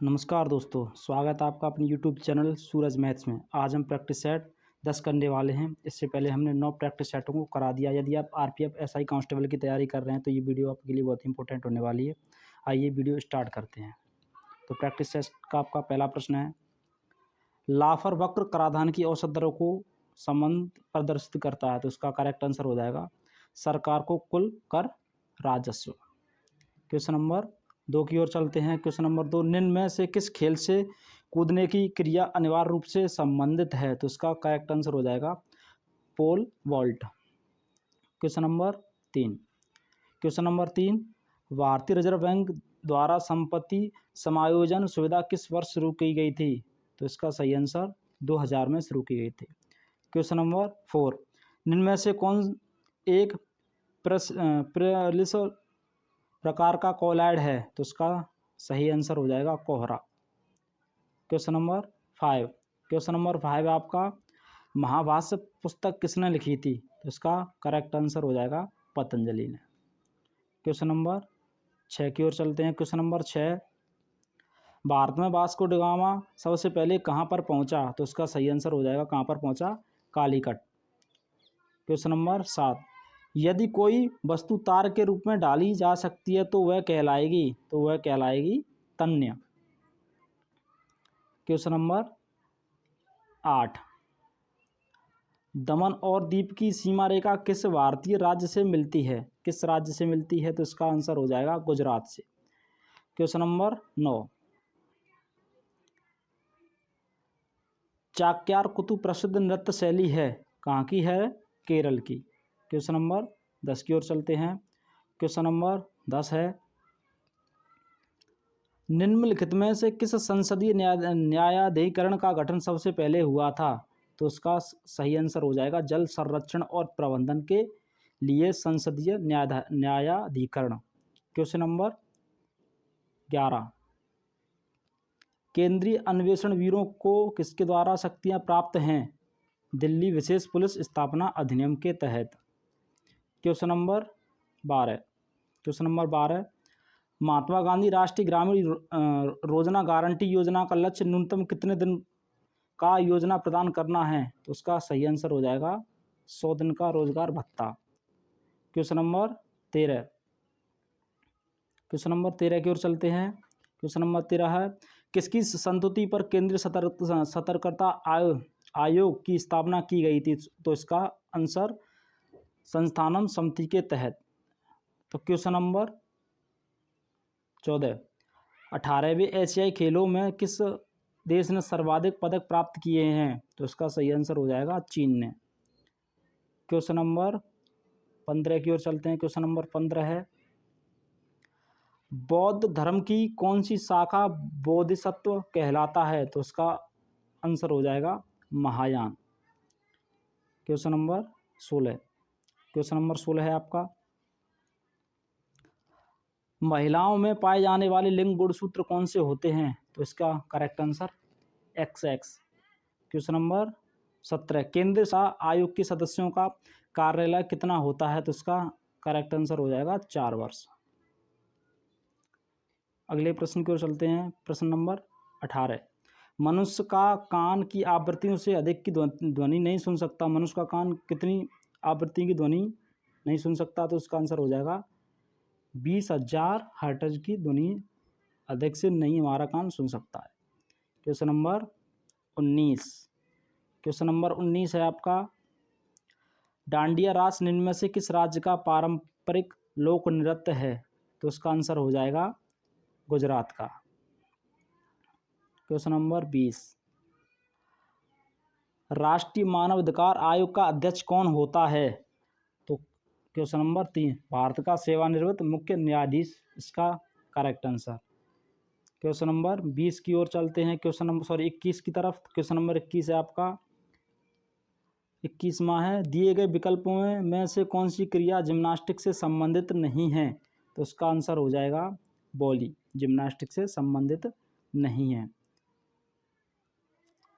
नमस्कार दोस्तों, स्वागत है आपका अपने यूट्यूब चैनल सूरज मैथ्स में। आज हम प्रैक्टिस सेट 10 करने वाले हैं। इससे पहले हमने 9 प्रैक्टिस सेटों को करा दिया। यदि आप आरपीएफ एसआई कांस्टेबल की तैयारी कर रहे हैं तो ये वीडियो आपके लिए बहुत इंपॉर्टेंट होने वाली है। आइए वीडियो स्टार्ट करते हैं। तो प्रैक्टिस सेट का आपका पहला प्रश्न है, लाफर वक्र कराधान की औसत दरों को संबंध प्रदर्शित करता है। तो इसका करेक्ट आंसर हो जाएगा सरकार को कुल कर राजस्व। क्वेश्चन नंबर 2 की ओर चलते हैं। क्वेश्चन नंबर 2, निम्न में से किस खेल से कूदने की क्रिया अनिवार्य रूप से संबंधित है? तो इसका करेक्ट आंसर हो जाएगा पोल वॉल्ट। क्वेश्चन नंबर 3, भारतीय रिजर्व बैंक द्वारा संपत्ति समायोजन सुविधा किस वर्ष शुरू की गई थी? तो इसका सही आंसर 2000 में शुरू की गई थी। क्वेश्चन नंबर 4, निम्न में से कौन एक प्रेलिस प्रकार का कोलॉइड है? तो इसका सही आंसर हो जाएगा कोहरा। क्वेश्चन नंबर 5 आपका, महाभाष्य पुस्तक किसने लिखी थी? तो इसका करेक्ट आंसर हो जाएगा पतंजलि ने। क्वेश्चन नंबर 6 की ओर चलते हैं। क्वेश्चन नंबर 6, भारत में वास्को डी गामा सबसे पहले कहाँ पर पहुँचा? तो इसका सही आंसर हो जाएगा कहाँ पर पहुँचा? कालीकट। क्वेश्चन नंबर 7, यदि कोई वस्तु तार के रूप में डाली जा सकती है तो वह कहलाएगी तन्य। क्वेश्चन नंबर 8, दमन और दीव की सीमा रेखा किस भारतीय राज्य से मिलती है? तो इसका आंसर हो जाएगा गुजरात से। क्वेश्चन नंबर 9, चाक्यार कुतु प्रसिद्ध नृत्य शैली है, कहाँ की है? केरल की। क्वेश्चन नंबर 10 की ओर चलते हैं। क्वेश्चन नंबर 10 है, निम्नलिखित में से किस संसदीय न्यायाधिकरण का गठन सबसे पहले हुआ था? तो इसका सही आंसर हो जाएगा जल संरक्षण और प्रबंधन के लिए संसदीय न्यायाधिकरण। क्वेश्चन नंबर 11, केंद्रीय अन्वेषण ब्यूरो को किसके द्वारा शक्तियां प्राप्त हैं? दिल्ली विशेष पुलिस स्थापना अधिनियम के तहत। क्वेश्चन नंबर 12, महात्मा गांधी राष्ट्रीय ग्रामीण रोजगार गारंटी योजना का लक्ष्य न्यूनतम कितने दिन का योजना प्रदान करना है? तो उसका सही आंसर हो जाएगा 100 दिन का रोजगार भत्ता। क्वेश्चन नंबर 13 की ओर चलते हैं। क्वेश्चन नंबर 13 है, किसकी संस्तुति पर केंद्रीय सतर्कता आयोग की स्थापना की गई थी? तो इसका आंसर संस्थानम समिति के तहत। तो क्वेश्चन नंबर 14, 18वें एशियाई खेलों में किस देश ने सर्वाधिक पदक प्राप्त किए हैं? तो इसका सही आंसर हो जाएगा चीन ने। क्वेश्चन नंबर 15 की ओर चलते हैं। क्वेश्चन नंबर 15 है, बौद्ध धर्म की कौन सी शाखा बोधिसत्व कहलाता है? तो इसका आंसर हो जाएगा महायान। क्वेश्चन नंबर 16 है आपका, महिलाओं में पाए जाने वाले लिंग गुणसूत्र कौन से होते हैं? तो इसका correct answer XX। Question number 17, केंद्रीय शासन आयोग के सदस्यों का कार्यालय कितना होता है? तो इसका करेक्ट आंसर हो जाएगा 4 वर्ष। अगले प्रश्न की ओर चलते हैं। प्रश्न नंबर 18, मनुष्य का कान की आवृत्तियों से अधिक की ध्वनि नहीं सुन सकता। मनुष्य का कान कितनी आवृत्ति की ध्वनि नहीं सुन सकता? तो इसका आंसर हो जाएगा 20,000 हर्ट्ज की ध्वनि अधिक से नहीं हमारा कान सुन सकता है। क्वेश्चन नंबर 19 है आपका, डांडिया रास निम्न में से किस राज्य का पारंपरिक लोक नृत्य है? तो इसका आंसर हो जाएगा गुजरात का। क्वेश्चन नंबर 20, राष्ट्रीय मानव अधिकार आयोग का अध्यक्ष कौन होता है? तो क्वेश्चन नंबर 3, भारत का सेवानिवृत्त मुख्य न्यायाधीश इसका करेक्ट आंसर। क्वेश्चन नंबर 20 की ओर चलते हैं। 21 की तरफ। क्वेश्चन नंबर 21 है आपका, 21वां है, दिए गए विकल्पों में से कौन सी क्रिया जिम्नास्टिक से संबंधित नहीं है? तो उसका आंसर हो जाएगा बॉली, जिम्नास्टिक से संबंधित नहीं है।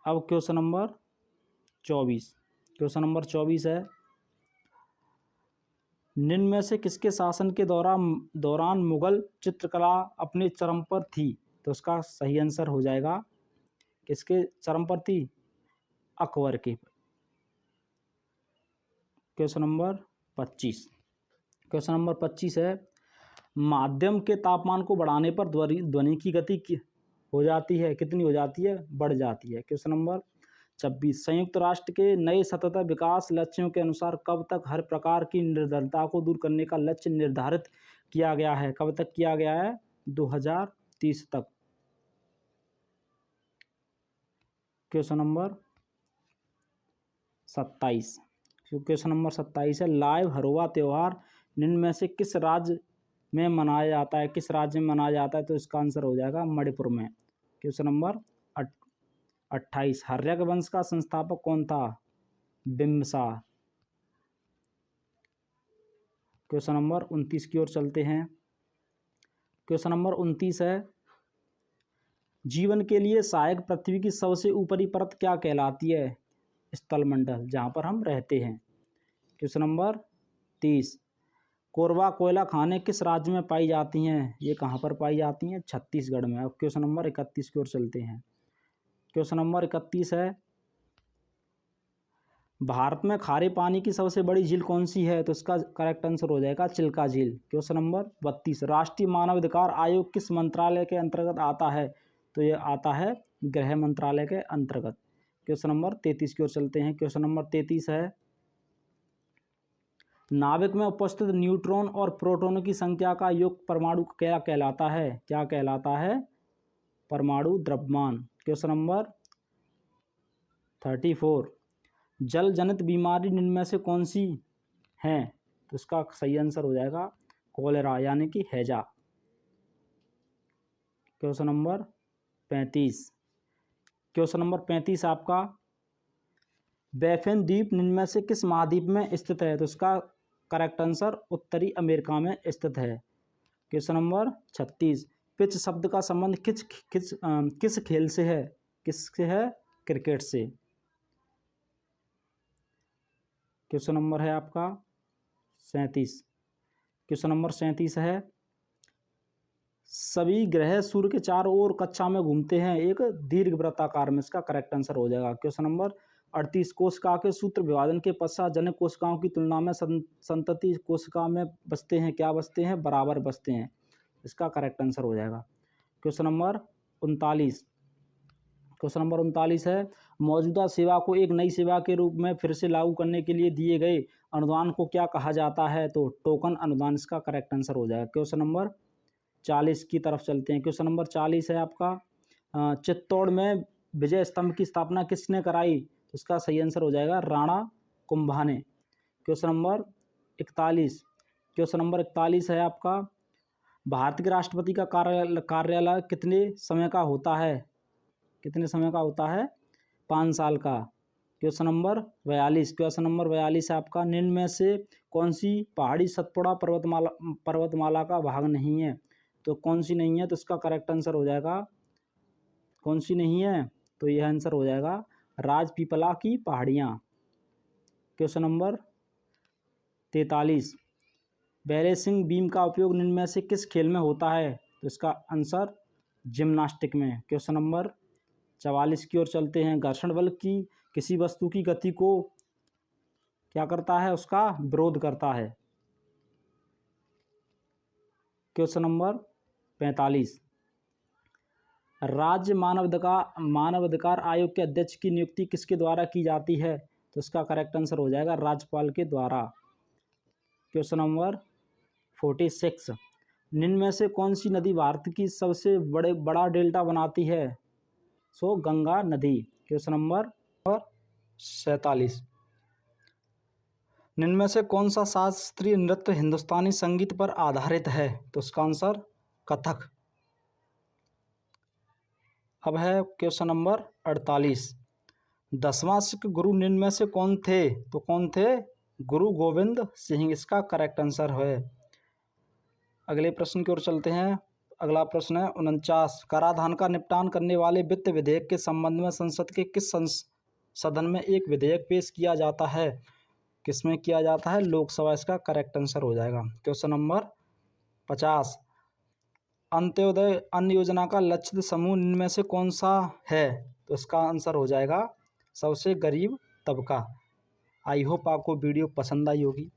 अब क्वेश्चन नंबर 24 है, निम्न में से किसके शासन के दौरान मुगल चित्रकला अपने चरम पर थी? तो उसका सही आंसर हो जाएगा किसके चरमपति? अकबर के। Question number 25। क्वेश्चन नंबर 25 है, माध्यम के तापमान को बढ़ाने पर ध्वनि की गति हो जाती है, कितनी हो जाती है? बढ़ जाती है। क्वेश्चन नंबर 26, संयुक्त राष्ट्र के नए सतत विकास लक्ष्यों के अनुसार कब तक हर प्रकार की निर्धनता को दूर करने का लक्ष्य निर्धारित किया गया है? कब तक किया गया है? 2030 तक। Question number 27। क्वेश्चन नंबर 27 है, लाइव हरोवा त्यौहार निम्न में से किस राज्य में मनाया जाता है? किस राज्य में मनाया जाता है? तो इसका आंसर हो जाएगा मणिपुर में। क्वेश्चन नंबर 28, हर्यक वंश का संस्थापक कौन था? बिम्बसार। क्वेश्चन नंबर 29 की ओर चलते हैं। क्वेश्चन नंबर 29 है, जीवन के लिए सहायक पृथ्वी की सबसे ऊपरी परत क्या कहलाती है? स्थलमंडल, जहाँ पर हम रहते हैं। क्वेश्चन नंबर 30, कोरबा कोयला खानें किस राज्य में पाई जाती हैं? ये कहाँ पर पाई जाती हैं? छत्तीसगढ़ में। अब क्वेश्चन नंबर 31 की ओर चलते हैं। क्वेश्चन नंबर 31 है, भारत में खारे पानी की सबसे बड़ी झील कौन सी है? तो इसका करेक्ट आंसर हो जाएगा चिल्का झील। क्वेश्चन नंबर 32, राष्ट्रीय मानवाधिकार आयोग किस मंत्रालय के अंतर्गत आता है? तो ये आता है गृह मंत्रालय के अंतर्गत। क्वेश्चन नंबर 33 की ओर चलते हैं। क्वेश्चन नंबर 33 है, नाभिक में उपस्थित न्यूट्रॉन और प्रोटॉनों की संख्या का योग परमाणु क्या कहलाता है? क्या कहलाता है? परमाणु द्रव्यमान। क्वेश्चन नंबर 34, जल जनित बीमारी निम्न में से कौन सी है? तो इसका सही आंसर हो जाएगा कोलेरा यानी कि हैजा। Question number 35। क्वेश्चन नंबर 35 आपका, बैफिन द्वीप निम्न में से किस महाद्वीप में स्थित है? तो इसका करेक्ट आंसर उत्तरी अमेरिका में स्थित है। क्वेश्चन नंबर 36, पिच शब्द का संबंध किस खेल से है? किससे है? क्रिकेट से। क्वेश्चन नंबर है आपका 37। क्वेश्चन नंबर 37 है, सभी ग्रह सूर्य के चारों ओर कक्षा में घूमते हैं एक दीर्घ वृत्ताकार में। इसका करेक्ट आंसर हो जाएगा। क्वेश्चन नंबर 38, कोशिका के सूत्र विभाजन के पश्चात जनक कोशिकाओं की तुलना में संतति कोशिका में बचते हैं, क्या बचते हैं? बराबर बचते हैं। इसका करेक्ट आंसर हो जाएगा। Question number 39। क्वेश्चन नंबर 39 है, मौजूदा सेवा को एक नई सेवा के रूप में फिर से लागू करने के लिए दिए गए अनुदान को क्या कहा जाता है? तो टोकन अनुदान इसका करेक्ट आंसर हो जाएगा। क्वेश्चन नंबर 40 की तरफ चलते हैं। क्वेश्चन नंबर 40 है आपका, चित्तौड़ में विजय स्तंभ की स्थापना किसने कराई? तो इसका सही आंसर हो जाएगा राणा कुंभा ने। Question number 41। क्वेश्चन नंबर 41 है आपका, भारत के राष्ट्रपति का कार्यालय कितने समय का होता है? कितने समय का होता है? 5 साल का। Question number 42। क्वेश्चन नंबर 42 है आपका, निम्न में से कौन सी पहाड़ी सतपुड़ा पर्वतमाला का भाग नहीं है? तो कौन सी नहीं है? तो इसका करेक्ट आंसर हो जाएगा, कौन सी नहीं है? तो यह आंसर हो जाएगा राजपीपला की पहाड़ियाँ। क्वेश्चन नंबर 43, बैलेंसिंग बीम का उपयोग निम्न में से किस खेल में होता है? तो इसका आंसर जिम्नास्टिक में। क्वेश्चन नंबर 44 की ओर चलते हैं, घर्षण बल की किसी वस्तु की गति को क्या करता है? उसका विरोध करता है। क्वेश्चन नंबर 45, राज्य मानवाधिकार आयोग के अध्यक्ष की नियुक्ति किसके द्वारा की जाती है? तो इसका करेक्ट आंसर हो जाएगा राज्यपाल के द्वारा। क्वेश्चन नंबर 46, निम्न में से कौन सी नदी भारत की सबसे बड़ा डेल्टा बनाती है? सो गंगा नदी। क्वेश्चन नंबर 47, निम्न में से कौन सा शास्त्रीय नृत्य हिंदुस्तानी संगीत पर आधारित है? तो इसका आंसर कथक। अब है क्वेश्चन नंबर 48, 10वां सिख गुरु निम्न में से कौन थे? तो कौन थे? गुरु गोविंद सिंह इसका करेक्ट आंसर है। अगले प्रश्न की ओर चलते हैं। अगला प्रश्न है 49, कराधान का निपटान करने वाले वित्त विधेयक के संबंध में संसद के किस सदन में एक विधेयक पेश किया जाता है? किसमें किया जाता है? लोकसभा इसका करेक्ट आंसर हो जाएगा। क्वेश्चन नंबर 50, अंत्योदय अन्न योजना का लक्षित समूह इनमें से कौन सा है? तो इसका आंसर हो जाएगा सबसे गरीब तबका। आई होप आपको वीडियो पसंद आई होगी।